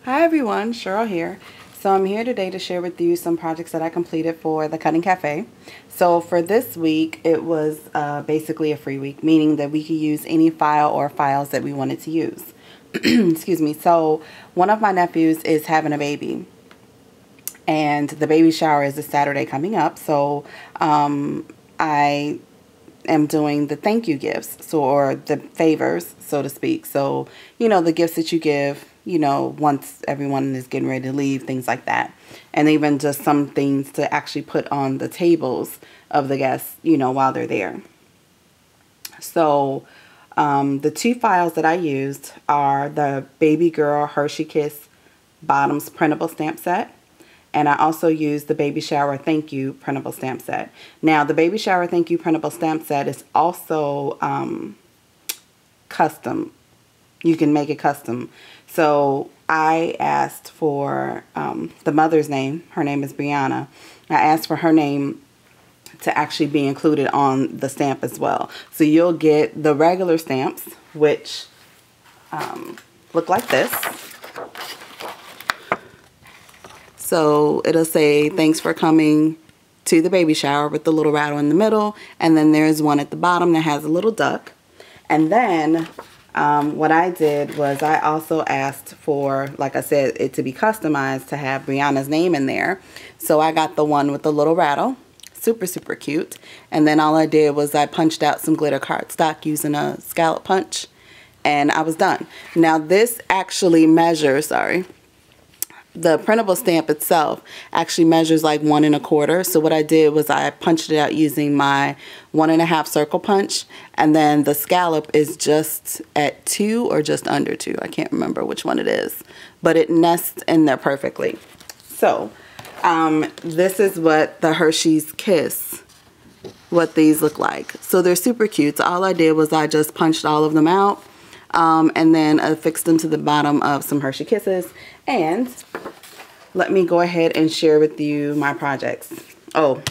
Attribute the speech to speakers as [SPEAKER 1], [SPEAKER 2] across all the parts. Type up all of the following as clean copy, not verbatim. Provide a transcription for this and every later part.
[SPEAKER 1] Hi everyone, Sheryl here. So I'm here today to share with you some projects that I completed for the Cutting Cafe. So for this week, it was basically a free week, meaning that we could use any file or files that we wanted to use. Excuse me. So one of my nephews is having a baby, and the baby shower is this Saturday coming up. So I am doing the thank you gifts, so, or the favors, so to speak. So, you know, the gifts that you give, you know, once everyone is getting ready to leave, things like that. And even just some things to actually put on the tables of the guests, you know, while they're there. So the two files that I used are the Baby Girl Hershey Kiss Bottoms printable stamp set. And I also used the Baby Shower Thank You printable stamp set. Now, the Baby Shower Thank You printable stamp set is also custom. You can make it custom. So I asked for the mother's name. Her name is Brianna. I asked for her name to actually be included on the stamp as well. So you'll get the regular stamps, which look like this. So it'll say, thanks for coming to the baby shower, with the little rattle in the middle. And then there's one at the bottom that has a little duck. And then what I did was I also asked for, like I said, it to be customized to have Brianna's name in there. So I got the one with the little rattle. Super, super cute. And then all I did was I punched out some glitter cardstock using a scallop punch. And I was done. Now this actually measures, the printable stamp itself actually measures like 1 1/4. So what I did was I punched it out using my 1 1/2 circle punch, and then the scallop is just at 2 or just under 2. I can't remember which one it is, but it nests in there perfectly. So this is what the Hershey's Kiss, what these look like. So they're super cute. So all I did was I just punched all of them out. And then affixed them to the bottom of some Hershey Kisses. And let me go ahead and share with you my projects. Oh,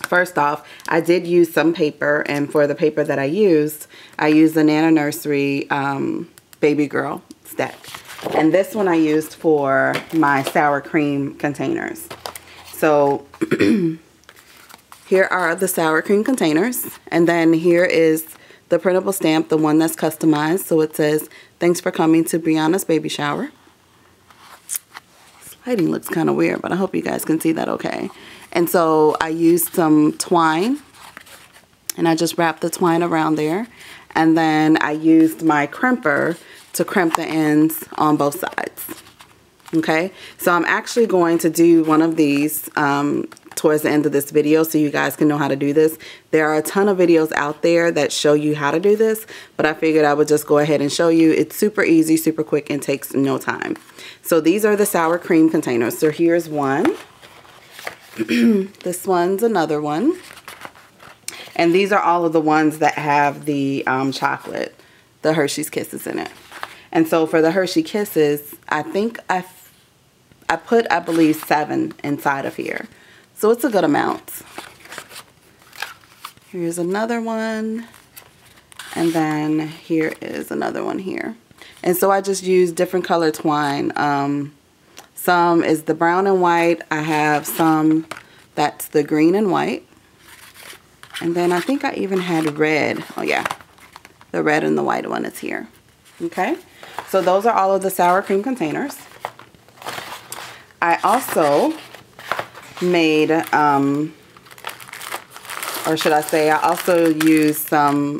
[SPEAKER 1] first off, I did use some paper, and for the paper that I used the Nana Nursery Baby Girl stack. And this one I used for my sour cream containers. So here are the sour cream containers, and then here is the printable stamp, the one that's customized. So it says, thanks for coming to Brianna's baby shower. This lighting looks kind of weird, but I hope you guys can see that okay. And so I used some twine, and I just wrapped the twine around there. And then I used my crimper to crimp the ends on both sides. Okay, so I'm actually going to do one of these towards the end of this video so you guys can know how to do this. There are a ton of videos out there that show you how to do this, but I figured I would just go ahead and show you. It's super easy, super quick, and takes no time. So these are the sour cream containers. So here's one. This one's another one. And these are all of the ones that have the chocolate, the Hershey's Kisses in it. And so for the Hershey Kisses, I think I put, I believe, 7 inside of here. So it's a good amount. Here's another one. And then here is another one here. And so I just used different color twine. Some is the brown and white. I have some that's the green and white. And then I think I even had red. Oh yeah, the red and the white one is here. Okay, so those are all of the sour cream containers. I also made, or should I say, I also used some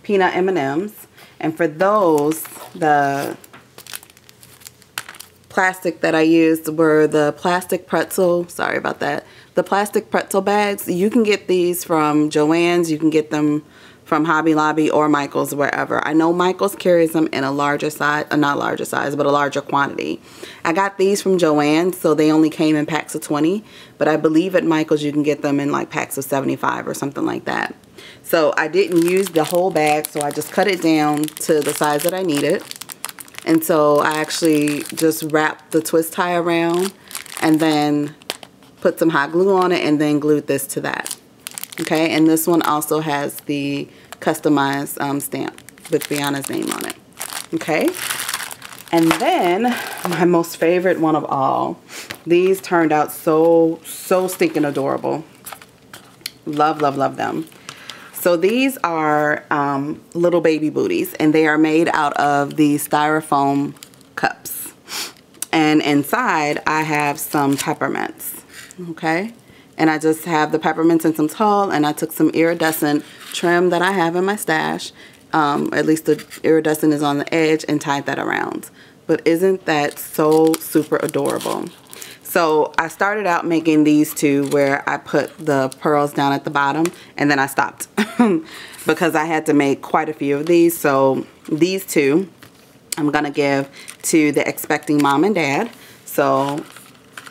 [SPEAKER 1] peanut M&Ms. And for those, the plastic that I used were the plastic pretzel, sorry about that, the plastic pretzel bags. You can get these from Joann's, you can get them from Hobby Lobby or Michael's, wherever. I know Michael's carries them in a larger size, not larger size, but a larger quantity. I got these from Joann's, so they only came in packs of 20, but I believe at Michael's you can get them in like packs of 75 or something like that. So I didn't use the whole bag, so I just cut it down to the size that I needed. And so I actually just wrapped the twist tie around and then put some hot glue on it and then glued this to that. Okay, and this one also has the customized stamp with Brianna's name on it. Okay, And then my most favorite one of all. These turned out so stinking adorable. Love, love, love them. So these are little baby booties, and they are made out of these styrofoam cups. And inside I have some peppermints, okay? And I just have the peppermints in some tulle, and I took some iridescent trim that I have in my stash. At least the iridescent is on the edge, and tied that around. But isn't that so super adorable? So I started out making these two where I put the pearls down at the bottom, and then I stopped because I had to make quite a few of these. So these two I'm gonna give to the expecting mom and dad. So,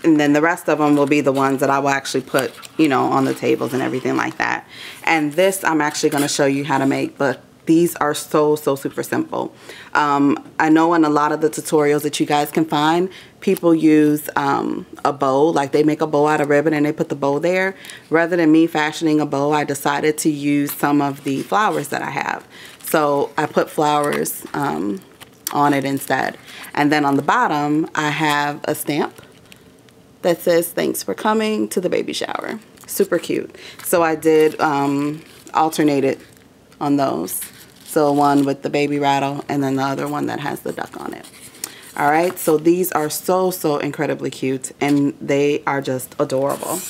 [SPEAKER 1] and then the rest of them will be the ones that I will actually put, you know, on the tables and everything like that. And this I'm actually gonna show you how to make, but these are so super simple. I know in a lot of the tutorials that you guys can find, people use a bow, like they make a bow out of ribbon and they put the bow there. Rather than me fashioning a bow, I decided to use some of the flowers that I have. So I put flowers on it instead. And then on the bottom, I have a stamp that says, "Thanks for coming to the baby shower." Super cute. So I did alternate it on those. So one with the baby rattle, and then the other one that has the duck on it. All right, so these are so incredibly cute, and they are just adorable.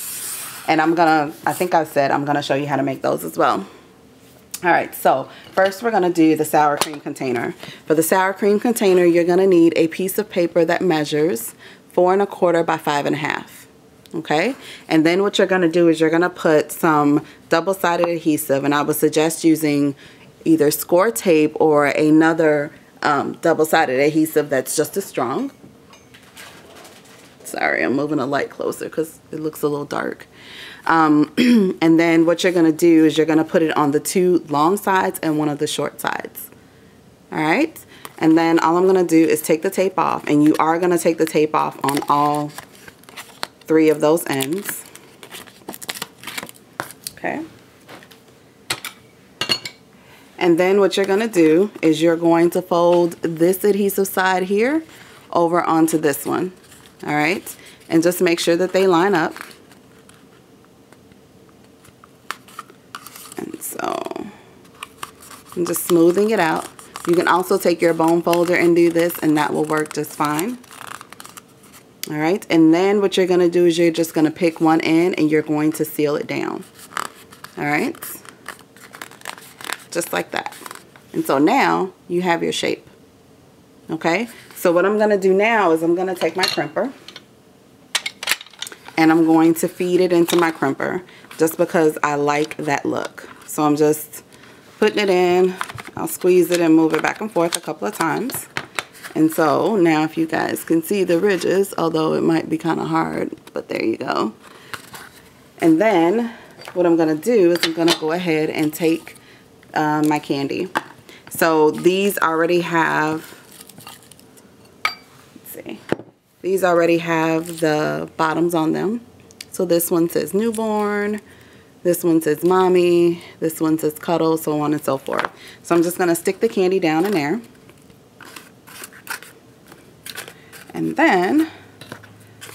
[SPEAKER 1] And I think I said I'm gonna show you how to make those as well. All right, so first we're gonna do the sour cream container. For the sour cream container, you're gonna need a piece of paper that measures 4 1/4 by 5 1/2. Okay, and then what you're gonna do is you're gonna put some double-sided adhesive, and I would suggest using either score tape or another double-sided adhesive that's just as strong. Sorry, I'm moving the light closer because it looks a little dark. And then what you're gonna do is you're gonna put it on the 2 long sides and 1 of the short sides. All right, and then all I'm gonna do is take the tape off, and you are gonna take the tape off on all 3 of those ends. Okay. And then what you're gonna do is you're going to fold this adhesive side here over onto this one. All right, and just make sure that they line up. And so I'm just smoothing it out. You can also take your bone folder and do this, and that will work just fine. All right, and then what you're gonna do is you're just gonna pick one end and you're going to seal it down. All right, just like that. And so now you have your shape. Okay, so what I'm gonna do now is I'm gonna take my crimper and I'm going to feed it into my crimper just because I like that look. So I'm just putting it in. I'll squeeze it and move it back and forth a couple of times. And so now if you guys can see the ridges, although it might be kind of hard, but there you go. And then what I'm gonna do is I'm gonna go ahead and take my candy. So these already have, let's see, these already have the bottoms on them. So this one says newborn, this one says mommy, this one says cuddle, so on and so forth. So I'm just gonna stick the candy down in there. And then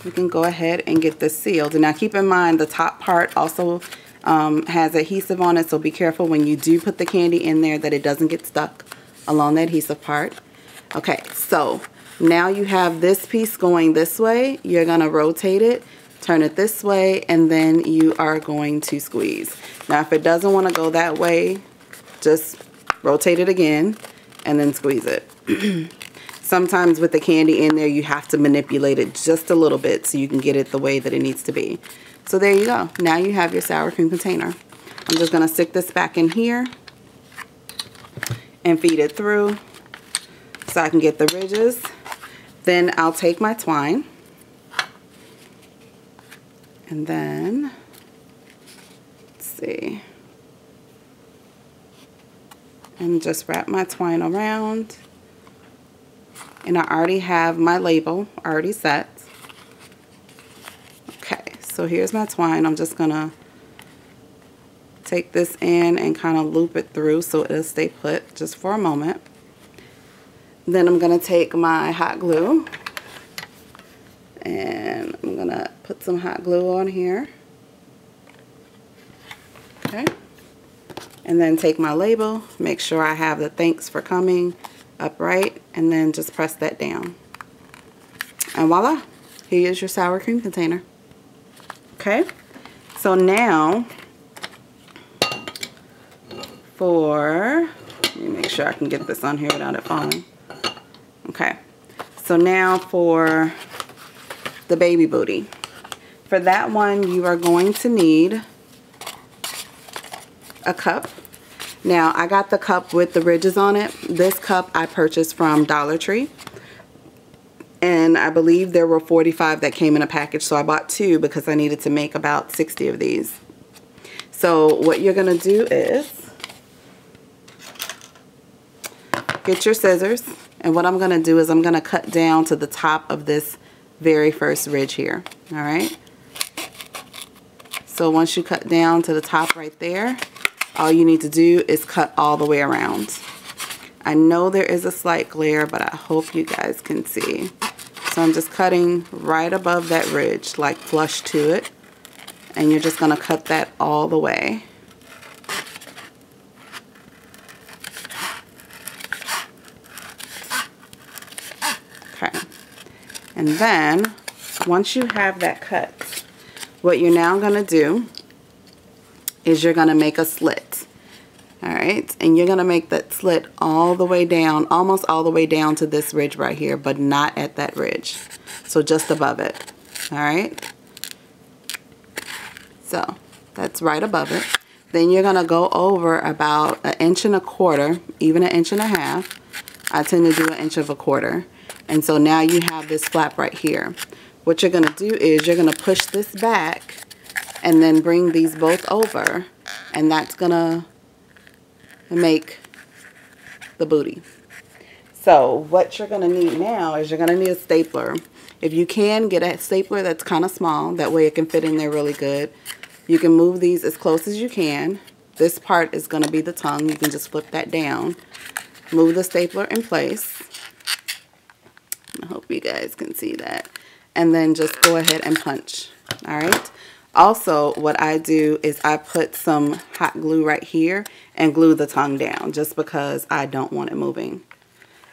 [SPEAKER 1] we can go ahead and get this sealed. And now keep in mind the top part also has adhesive on it, so be careful when you do put the candy in there that it doesn't get stuck along the adhesive part. Okay, so now you have this piece going this way. You're gonna rotate it, turn it this way, and then you are going to squeeze. Now if it doesn't want to go that way, just rotate it again and then squeeze it. Sometimes with the candy in there, you have to manipulate it just a little bit so you can get it the way that it needs to be. So there you go. Now you have your sour cream container. I'm just going to stick this back in here and feed it through so I can get the ridges. Then I'll take my twine and then, let's see, and just wrap my twine around. And I already have my label already set. Okay, so here's my twine. I'm just gonna take this in and kind of loop it through so it'll stay put just for a moment. Then I'm going to take my hot glue and I'm going to put some hot glue on here. Okay. And then take my label, make sure I have the thanks for coming upright, and then just press that down. And voila, here is your sour cream container. Okay, so now let me make sure I can get this on here without it falling. Okay, so now for the baby booty. For that one, you are going to need a cup. Now, I got the cup with the ridges on it. This cup I purchased from Dollar Tree. And I believe there were 45 that came in a package, so I bought 2 because I needed to make about 60 of these. So what you're going to do is get your scissors, and what I'm going to do is I'm going to cut down to the top of this very first ridge here. All right. So once you cut down to the top right there, all you need to do is cut all the way around. I know there is a slight glare, but I hope you guys can see. So I'm just cutting right above that ridge, like flush to it. And you're just going to cut that all the way. Okay. And then, once you have that cut, what you're now going to do is you're going to make a slit. Alright, and you're going to make that slit all the way down, almost all the way down to this ridge right here, but not at that ridge. So just above it. Alright, so that's right above it. Then you're going to go over about 1.25 inches, even 1.5 inches. I tend to do 1.25 inches. And so now you have this flap right here. What you're going to do is you're going to push this back and then bring these both over, and that's going to make the booty. So what you're going to need now is you're going to need a stapler. If you can, get a stapler that's kind of small. That way it can fit in there really good. You can move these as close as you can. This part is going to be the tongue. You can just flip that down. Move the stapler in place. I hope you guys can see that. And then just go ahead and punch. Alright. Also, what I do is I put some hot glue right here and glue the tongue down just because I don't want it moving.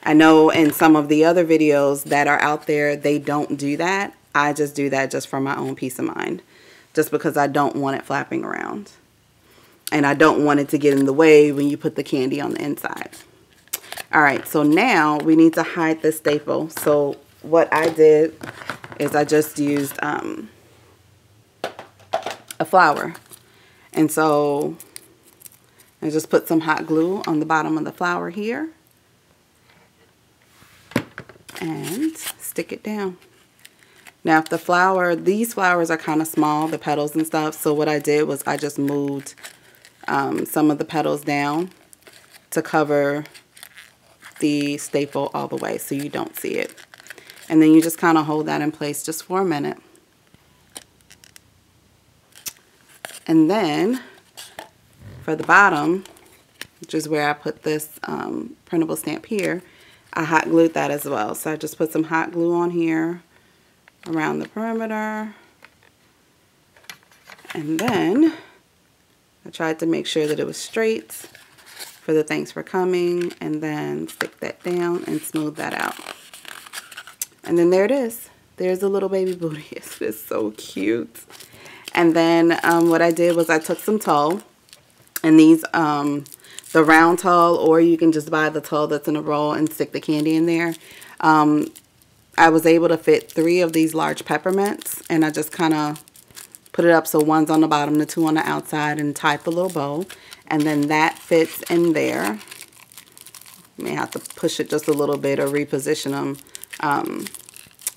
[SPEAKER 1] I know in some of the other videos that are out there, they don't do that. I just do that just for my own peace of mind. Just because I don't want it flapping around. And I don't want it to get in the way when you put the candy on the inside. Alright, so now we need to hide this staple. So what I did is I just used a flower, and so I just put some hot glue on the bottom of the flower here and stick it down. Now if these flowers are kind of small, the petals and stuff, so what I did was I just moved some of the petals down to cover the staple all the way so you don't see it. And then you just kind of hold that in place just for a minute. And then for the bottom, which is where I put this printable stamp here, I hot glued that as well. So I just put some hot glue on here around the perimeter. And then I tried to make sure that it was straight for the thanks for coming, and then stick that down and smooth that out. And then there it is. There's a little baby booty. It's just so cute. And then what I did was I took some tulle, and these, the round tulle, or you can just buy the tulle that's in a roll and stick the candy in there. I was able to fit 3 of these large peppermints, and I just kind of put it up so one's on the bottom, the 2 on the outside, and tied the little bow. And then that fits in there. You may have to push it just a little bit or reposition them,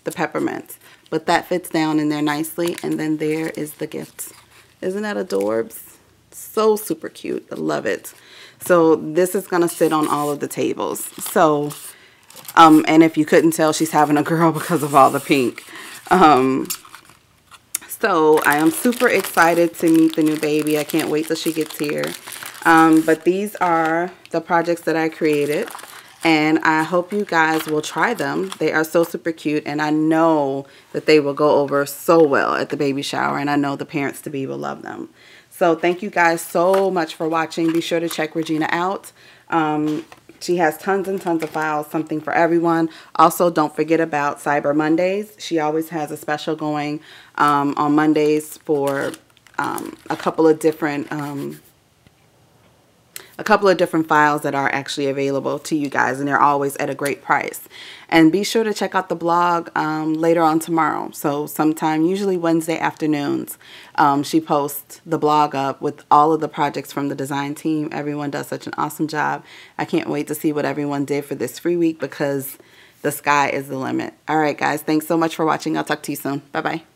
[SPEAKER 1] the peppermints. But that fits down in there nicely, and then there is the gift. Isn't that adorbs? So super cute. I love it. So this is going to sit on all of the tables. So, and if you couldn't tell, she's having a girl because of all the pink. So I am super excited to meet the new baby. I can't wait till she gets here. But these are the projects that I created. And I hope you guys will try them. They are so super cute, and I know that they will go over so well at the baby shower, and I know the parents-to-be will love them. So thank you guys so much for watching. Be sure to check Regina out. She has tons and tons of files, something for everyone. Also, don't forget about Cyber Mondays. She always has a special going on Mondays for a couple of different files that are actually available to you guys, and they're always at a great price. And be sure to check out the blog later on tomorrow. So sometime, usually Wednesday afternoons, she posts the blog up with all of the projects from the design team. Everyone does such an awesome job. I can't wait to see what everyone did for this free week, because the sky is the limit. All right, guys, thanks so much for watching. I'll talk to you soon. Bye-bye.